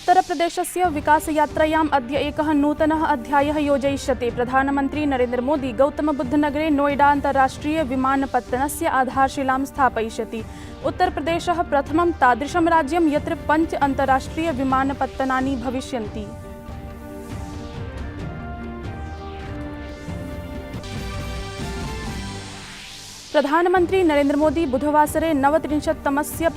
उत्तरप्रदेशस्य विकासयात्रायाम् अद्य एकः नूतनः अध्यायः योजयिष्यते। प्रधानमन्त्री नरेन्द्रमोदी गौतमबुद्धनगरे नोएडा अन्ताराष्ट्रिय विमानपत्तनस्य आधारशिलां स्थापयिष्यति। उत्तरप्रदेशः प्रथमं तादृशं राज्यं यत्र 5 अन्ताराष्ट्रिय विमानपत्तनानि भविष्यन्ति। प्रधानमन्त्री नरेन्द्र मोदी बुधवासरे 39तमस्य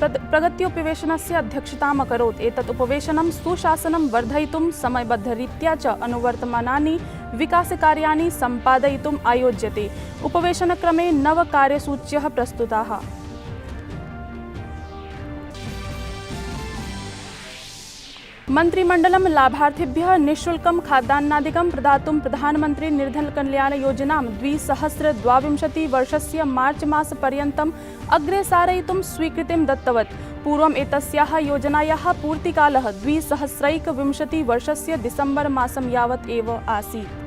प्रगत्युपवेशनस्य अध्यक्षताम् अकरोत्। एतत् उपवेशनं सुशासनं वर्धयितुं समयबद्धरीत्या च अनुवर्तमानानि विकासकार्याणि सम्पादयितुम् आयोज्यते। उपवेशनक्रमे 9 कार्यसूच्यः प्रस्तुताः। मन्त्रिमण्डलं लाभार्थिभ्यः निःशुल्कं खाद्यान्नादिकं प्रदातुं प्रधानमन्त्री निर्धन कल्याण योजनां 2022 वर्षस्य मार्च मासपर्यन्तम् अग्रे सारयितुं स्वीकृतिं दत्तवत्। पूर्वम् एतस्याः योजनायाः पूर्तिकालः 2021 वर्षस्य डिसेम्बर मासं यावत् एव आसीत्।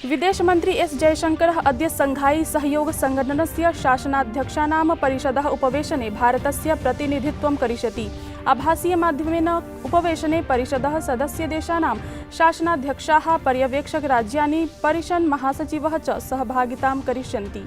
विदेशमन्त्री एस जयशंकरः अद्य शंघाई सहयोग संघटनस्य शासनाध्यक्षाणां परिषदः उपवेशने भारतस्य प्रतिनिधित्वं करिष्यति। आभासीयमाध्यमेन उपवेशने परिषदः सदस्यदेशानां शासनाध्यक्षाः, पर्यवेक्षकराज्यानि, परिषन् महासचिवः च सहभागितां करिष्यन्ति।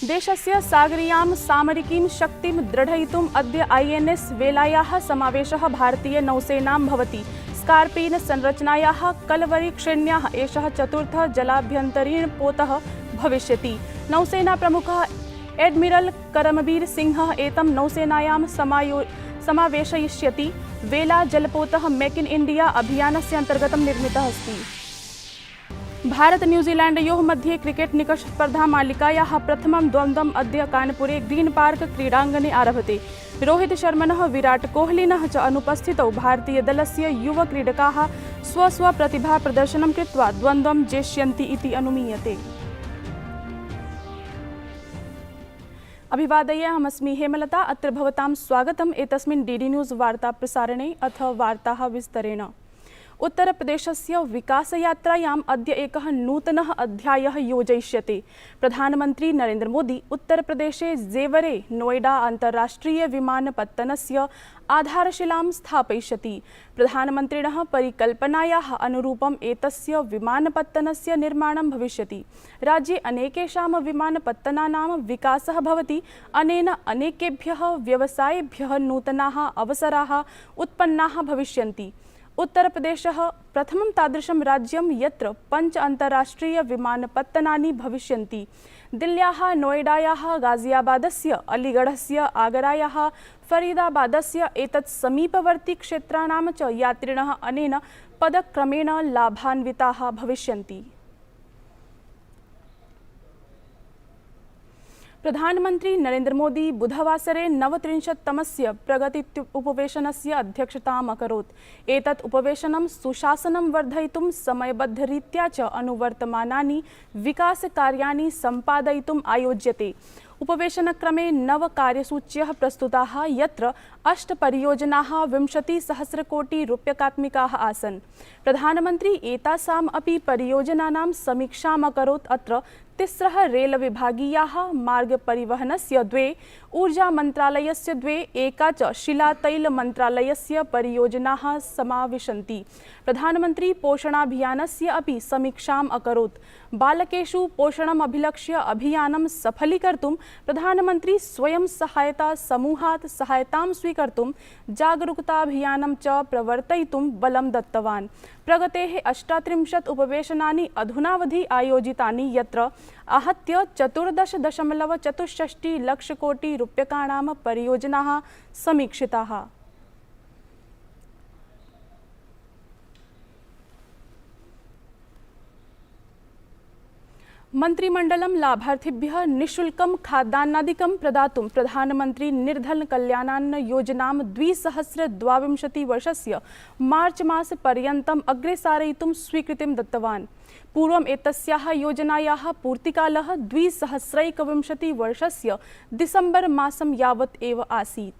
देशस्य सागरीयां सामरिकीं शक्तिं दृढयितुम् अद्य INS वेलायाः समावेशः भारतीय नौसेनां भवति। स्कार्पीन संरचनायाः कलवरी श्रेण्याः एषः चतुर्थः जलाभ्यन्तरीणपोतः भविष्यति। नौसेना प्रमुखः एडमिरल करमबीर सिंहः एतं नौसेनायां समावेशयिष्यति। वेला जलपोतः मेक इन इंडिया अभियानस्य अन्तर्गतं निर्मितः अस्ति। भारत न्यूजीलैंडयोः मध्ये क्रिकेट निकषस्पर्धा मालिकायाः प्रथमं द्वन्द्वम् अद्य कानपुरे ग्रीन पार्क क्रीडाङ्गणे आरभते। रोहित शर्मणः, विराट कोहलिनः च अनुपस्थितौ भारतीयदलस्य युवक्रीडकाः स्वप्रतिभा प्रदर्शनं कृत्वा द्वन्द्वं जेष्यन्ति इति अनुमीयते। अभिवादये, अहमस्मि हेमलता। अत्र भवतां स्वागतम् एतस्मिन् डीडी न्यूज़ वार्ता प्रसारणे। अथ वार्ताः विस्तरेण। उत्तरप्रदेशस्य विकासयात्रायाम् अद्य एकः नूतनः अध्यायः योजयिष्यते। प्रधानमन्त्री नरेन्द्र मोदी उत्तरप्रदेशे जेवरे नोएडा अन्ताराष्ट्रिय विमानपत्तनस्य आधारशिलां स्थापयिष्यति। प्रधानमन्त्रिणः परिकल्पनायाः अनुरूपम् एतस्य विमानपत्तनस्य निर्माणं भविष्यति। राज्ये अनेकेषां विमानपत्तनानां विकासः भवति। अनेन अनेकेभ्यः व्यवसायेभ्यः नूतनाः अवसराः उत्पन्नाः भविष्यन्ति। उत्तरप्रदेशः प्रथमं तादृशं राज्यं यत्र 5 अन्ताराष्ट्रिय विमानपत्तनानि भविष्यन्ति। दिल्ल्याः, नोएडायाः, गाजियाबादस्य, अलीगढ़स्य, आगरायाः, फरीदाबादस्य एतत् समीपवर्ती क्षेत्राणां च यात्रिणः अनेन पदक्रमेण लाभान्विताः भविष्यन्ति। प्रधानमन्त्री नरेन्द्र मोदी बुधवासरे 39तमस्य प्रगत्युपवेशनस्य अध्यक्षताम् अकरोत्। एतत् उपवेशनं सुशासनं वर्धयितुं समयबद्धरीत्या च अनुवर्तमानानि विकासकार्याणि सम्पादयितुम् आयोज्यते। उपवेशनक्रमे 9 कार्यसूच्यः प्रस्तुताः, यत्र 8 परियोजनाः 20,000,000,000 आसन्। प्रधानमन्त्री एतासाम् अपि परियोजनानां समीक्षाम् अकरोत्। अत्र 3 रेलविभागीयाः, मार्गपरिवहनस्य 2, ऊर्जामन्त्रालयस्य 2, एका च शिलातैलमन्त्रालयस्य परियोजनाः समाविशन्ति। प्रधानमन्त्री पोषणाभियानस्य अपि समीक्षाम् अकरोत्। बालकेषु पोषणम् अभिलक्ष्य अभियानं सफलीकर्तुं प्रधानमन्त्री स्वयं सहायता समूहात् सहायतां स्वीकर्तुं जागरूकताभियानं च प्रवर्तयितुं बलं दत्तवान्। प्रगतेः 38 उपवेशनानि अधुनावधि आयोजितानि, यत्र आहत्य 14.64 लक्षकोटिरूप्यकाणां परियोजनाः समीक्षिताः। मन्त्रिमण्डलं लाभार्थिभ्यः निःशुल्कं खाद्यान्नादिकं प्रदातुं प्रधानमन्त्री निर्धन कल्याणान्न योजनां 2022 वर्षस्य मार्च मासपर्यन्तम् अग्रे सारयितुं स्वीकृतिं दत्तवान्। पूर्वम् एतस्याः योजनायाः पूर्तिकालः 2021 वर्षस्य डिसेम्बर मासं यावत् एव आसीत्।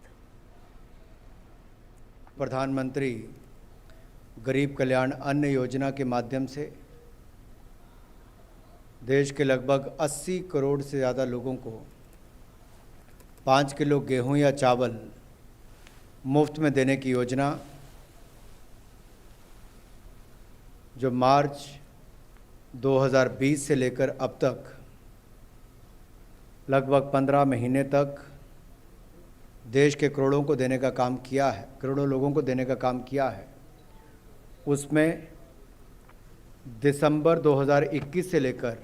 प्रधानमंत्री गरीब कल्याण अन्न योजना के माध्यम से देश के लगभग 80 करोड़ से ज़्यादा लोगों को 5 किलो गेहूं या चावल मुफ्त में देने की योजना जो मार्च 2020 से लेकर अब तक लगभग 15 महीने तक देश के करोड़ों को देने का काम किया है, करोड़ों लोगों को देने का काम किया है, उसमें दिसंबर 2021 से लेकर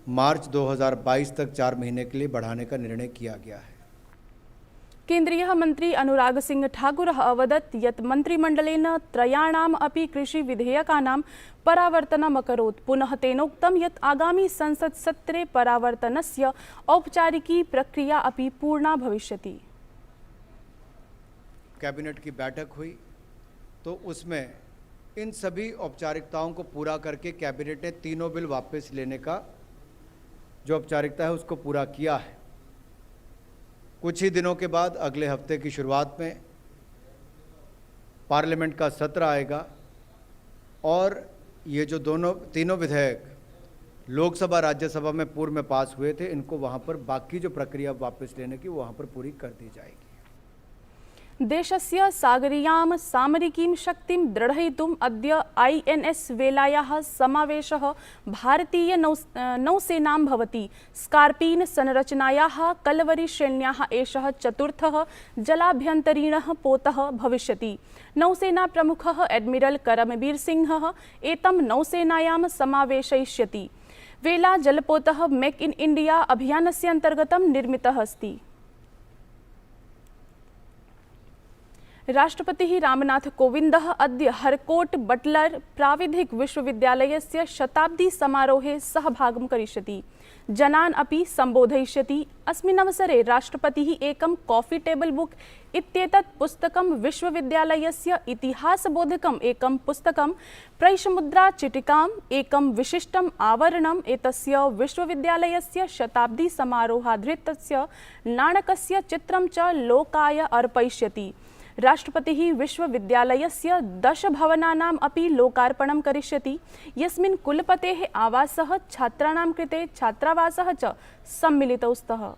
मार्च 2022 तक 4 महीने के लिए बढ़ाने का निर्णय किया गया है। केन्द्रीय मंत्री अनुराग सिंह ठाकुरः अवदत् यत् मन्त्रिमण्डलेन त्रयाणाम् अपि कृषिविधेयकानां परावर्तनम् अकरोत्। पुनः तेनोक्तं यत् आगामी संसत्सत्रे परावर्तनस्य औपचारिकी प्रक्रिया अपि पूर्णा भविष्यति। कैबिनेट की बैठक हुई तो उसमें इन सभी औपचारिकताओं को पूरा करके कैबिनेट ने तीनों बिल वापस लेने का जो औपचारिकता है उसको पूरा किया है। कुछ ही दिनों के बाद अगले हफ्ते की शुरुआत में पार्लियामेंट का सत्र आएगा और ये जो तीनों विधेयक लोकसभा राज्यसभा में पूर्व में पास हुए थे, इनको वहाँ पर बाकी जो प्रक्रिया वापस लेने की वहाँ पर पूरी कर दी जाएगी। देशस्य सागरीयां सामरिकीं शक्तिं दृढयितुम् अद्य INS वेलायाः समावेशः भारतीय नौसेनां भवति। स्कार्पीन् संरचनायाः कलवरी श्रेण्याः एषः चतुर्थः जलाभ्यन्तरीणः पोतः भविष्यति। नौसेना प्रमुखः एडमिरल करमबीर सिंहः एतं नौसेनायां समावेशयिष्यति। वेला जलपोतः मेक इन इंडिया अभियानस्य अन्तर्गतं निर्मितः अस्ति। राष्ट्रपतिः रामनाथ कोविन्दः अद्य हरकोट बटलर प्राविधिक विश्वविद्यालयस्य शताब्दी समारोहे सहभागं करिष्यति। जनान् अपि सम्बोधयिष्यति। अस्मिन् अवसरे राष्ट्रपतिः एकं कॉफी टेबल बुक इत्येतत् पुस्तकं विश्वविद्यालयस्य इतिहासबोधकम् एकं पुस्तकं प्रैषमुद्रा चिटिकाम् एकं विशिष्टम् आवरणम् एतस्य विश्वविद्यालयस्य शताब्दी समारोहाधृतस्य नाणकस्य चित्रं च लोकाय अर्पयिष्यति। राष्ट्रपतिः विश्वविद्यालयस्य 10 भवनानाम् अपि लोकार्पणं करिष्यति, यस्मिन् कुलपतेः आवासः, छात्राणां कृते छात्रावासः च सम्मिलितौ स्तः।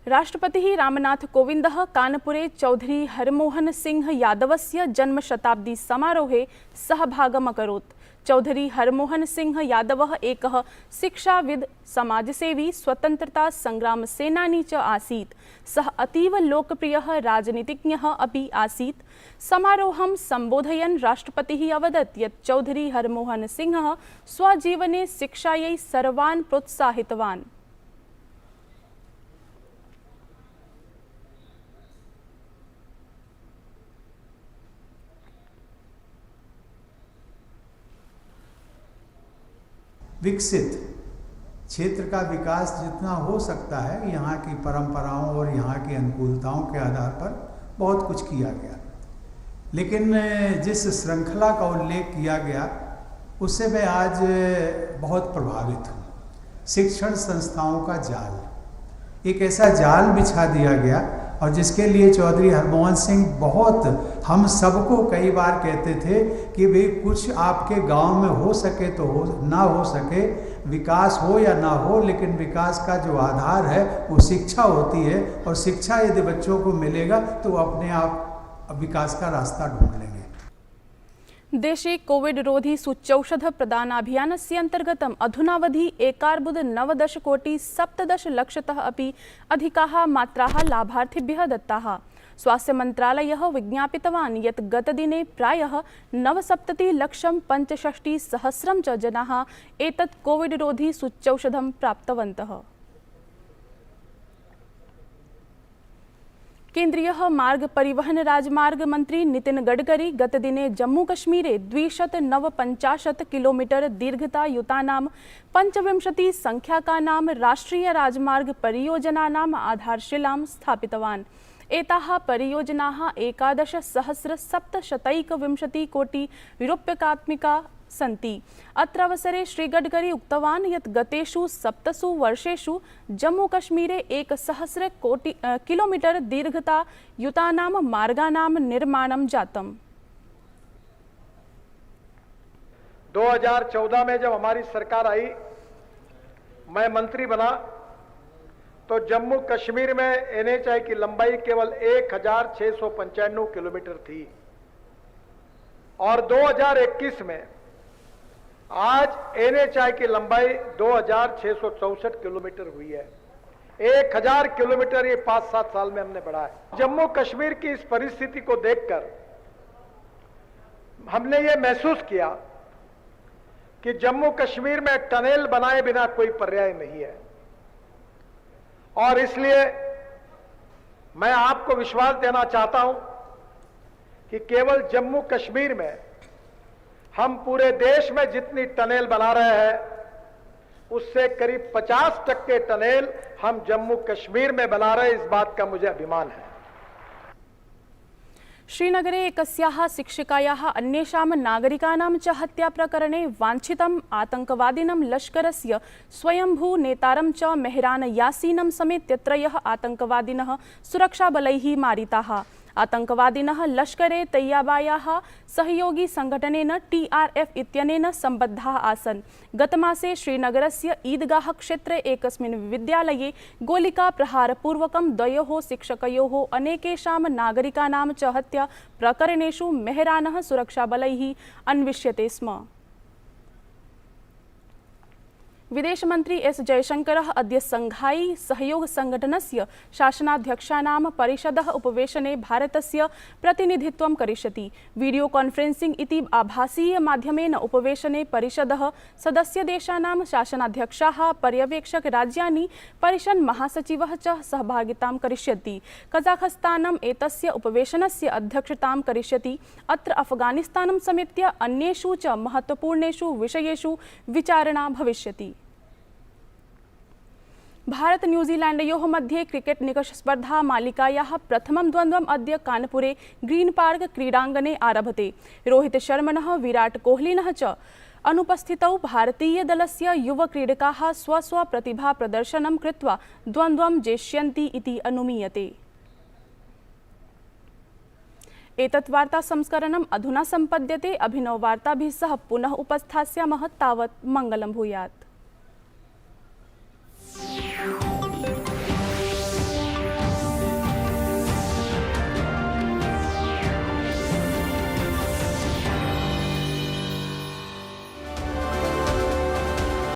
राष्ट्रपतिः रामनाथ कोविन्दः कानपुरे चौधरी हरमोहन सिंह यादवस्य जन्मशताब्दी समारोहे सहभागम् अकरोत्। चौधरी हरमोहन सिंह यादवः एकः शिक्षाविद्, समाजसेवी, स्वतन्त्रता संग्राम सेनानी च आसीत्। सः अतीव लोकप्रियः राजनीतिज्ञः अपि आसीत्। समारोहं सम्बोधयन् राष्ट्रपतिः अवदत् यत् चौधरी हरमोहन सिंहः स्वजीवने शिक्षायै सर्वान् प्रोत्साहितवान्। विकसित क्षेत्र का विकास जितना हो सकता है यहाँ की परंपराओं और यहाँ की अनुकूलताओं के आधार पर बहुत कुछ किया गया, लेकिन जिस श्रृंखला का उल्लेख किया गया उससे मैं आज बहुत प्रभावित हूँ। शिक्षण संस्थाओं का जाल, एक ऐसा जाल बिछा दिया गया और जिसके लिए चौधरी हरमोहन सिंह बहुत हम सबको कई बार कहते थे कि भाई कुछ आपके गांव में हो सके तो हो, ना हो सके, विकास हो या ना हो, लेकिन विकास का जो आधार है वो शिक्षा होती है और शिक्षा यदि बच्चों को मिलेगा तो वो अपने आप विकास का रास्ता ढूंढ लेंगे। देशे कोविड रोधी सूच्यौषध प्रदानाभियानस्य अन्तर्गतम् अधुनावधि 1,19,17,00,000 अपि अधिकाः मात्राः लाभार्थिभ्यः दत्ताः। स्वास्थ्यमन्त्रालयः विज्ञापितवान् यत् गतदिने प्रायः 69,65,000 च जनाः एतत् कोविड रोधी सूच्यौषधं प्राप्तवन्तः। केन्द्रीय मार्ग परिवहन राजमार्ग मंत्री नितिन गडकरी गतदिने जम्मूकश्मीरे 259 किलोमीटर दीर्घतायुतानां 25 संख्याकानां राष्ट्रीय राजमार्ग परियोजनानाम् आधारशिलां स्थापितवान्। एताः परियोजनाः 11,721 कोटि रूप्यकात्मिका सन्ति। अत्र अवसरे श्री गडकरी उक्तवान् यत् गतेषु 7 वर्षेषु जम्मूकश्मीरे 1,000 किलोमीटर दीर्घता युतानां मार्गाणां निर्माणं जातम्। 2014 में जब हमारी सरकार आई, मैं मंत्री बना, तो जम्मू कश्मीर में एनएचआई की लंबाई केवल 1695 किलोमीटर थी और 2021 में आज एनएचआई की लंबाई 2664 किलोमीटर हुई है। 1000 किलोमीटर ये 5-7 साल में हमने बढ़ाया। जम्मू कश्मीर की इस परिस्थिति को देखकर हमने ये महसूस किया कि जम्मू कश्मीर में टनल बनाए बिना कोई पर्याय नहीं है और इसलिए मैं आपको विश्वास देना चाहता हूं कि केवल जम्मू कश्मीर में हम पूरे देश में जितनी टनल बना रहे हैं उससे करीब 50% टनल हम जम्मू कश्मीर में बना रहे हैं। इस बात का मुझे अभिमान है। श्रीनगरे एकस्याः शिक्षिकायाः अन्येषां नागरिकानां च हत्याप्रकरणे वाञ्छितम् आतङ्कवादिनं लश्करस्य स्वयंभू नेतारं च मेहरान यासीनं समेत्य 3 आतङ्कवादिनः सुरक्षाबलैः मारिताः। आतङ्कवादिनः लश्करे तैयबायाः सहयोगी संघटनेन TRF इत्यनेन सम्बद्धाः आसन्। गतमासे श्रीनगरस्य ईदगाह क्षेत्रे एकस्मिन् विद्यालये गोलिकाप्रहारपूर्वकं 2 शिक्षकयोः अनेकेषां नागरिकानां च हत्या प्रकरणेषु मेहरानः सुरक्षाबलैः अन्विष्यते स्म। विदेशमन्त्री एस जयशंकरः अद्य शंघाई सहयोग संघटनस्य शासनाध्यक्षाणां परिषदः उपवेशने भारतस्य प्रतिनिधित्वं करिष्यति। वीडियो कॉन्फ्रेंसिंग इति आभासीय माध्यमेन उपवेशने परिषदः सदस्यदेशानां शासनाध्यक्षाः, पर्यवेक्षक राज्यानि, परिषद महासचिवः च सहभागितां करिष्यति। कजाखस्तानम् एतस्य उपवेशनस्य अध्यक्षतां करिष्यति। अत्र अफगानिस्तानं समेत्य अन्येषु च महत्वपूर्णेषु विषयेषु विचारणा भविष्यति। भारत न्यूजीलैंडयोः मध्ये क्रिकेट निकष स्पर्धा मालिकायाः प्रथमं द्वन्द्वम् अद्य कानपुरे ग्रीन पार्क क्रीडाङ्गणे आरभते। रोहित शर्मणः, विराट कोहलिनः च अनुपस्थितौ भारतीयदलस्य युवक्रीडकाः स्वस्वप्रतिभा प्रदर्शनं कृत्वा द्वन्द्वं जेष्यन्ति इति अनुमीयते। एतत् वार्ता संस्करणम् अधुना सम्पद्यते। अभिनववार्ताभिः सह पुनः उपस्थास्यामः। तावत् मङ्गलं भूयात्।